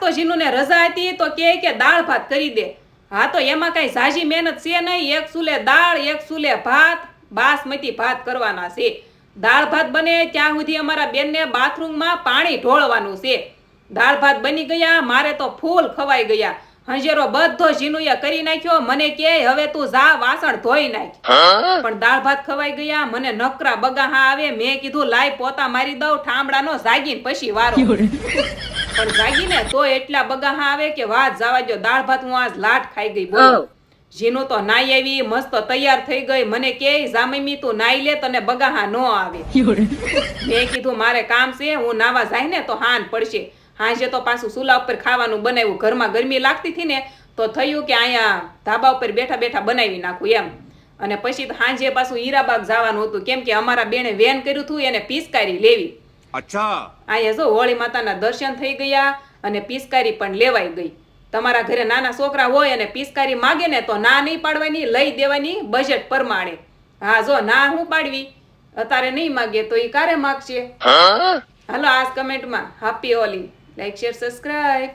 તો જીનુને રજા હતી તો કે દાળ ભાત કરી દે. હા તો એમાં કઈ ઝાઝી મહેનત છે નહીં. એક સુલે દાળ, એક સુલે ભાત, બાસમતી ભાત કરવાના છે. દાળ ભાત બને ત્યાં સુધી અમારા બેનને બાથરૂમમાં પાણી ઢોળવાનું છે. દાળ ભાત બની ગયા, મારે તો ફૂલ ખવાઈ ગયા. હંજેરો બધો જીનુએ કરી નાખ્યો. મને કે હવે તું જા વાસણ ધોઈ નાખ. પણ દાળ ભાત ખવાઈ ગયા. મને નકરા બગાહા આવે. મેં કીધું લાય પોતા મારી દઉં, ઠામડાનો જાગીને પછી વારો. પણ જાગીને તો એટલા બગાહા આવે કે વાત જવા દો. દાળ ભાત હું આજ લાટ ખાઈ ગઈ. બોલો જીનું તો નાઈ આવી, મસ્ત તૈયાર થઈ ગઈ. મને કે જામમી તું નાઈ લે, તને બગાહા નો આવે. મેં કીધું મારે કામ છે, હું નાવા જાય ને તો હાન પડશે. હાંજે તો પાછું ચૂલા ઉપર ખાવાનું બનાવ્યું. ઘરમાં ગરમી લાગતી હતી ને તો થયું કે અહીંયા ધાબા ઉપર બેઠા બેઠા બનાવી નાખું એમ. અને પછી હાંજે પાછું હીરાબાગ જવાનું હતું, કેમ કે અમારા બેને વેન કર્યું હતું એને પિચકારી લેવી. અચ્છા અહીંયા જો હોળી માતાના દર્શન થઈ ગયા અને પિચકારી પણ લેવાઈ ગઈ. તમારા ઘરે નાના છોકરા હોય અને પિચકારી માગે ને તો ના નહીં પાડવાની, લઈ દેવાની બજેટ પ્રમાણે. હા જો ના હું પાડવી, અત્યારે નહીં માગે તો એ કારે માગશે. હાલો આજ કમેન્ટમાં happy Holi, like share subscribe.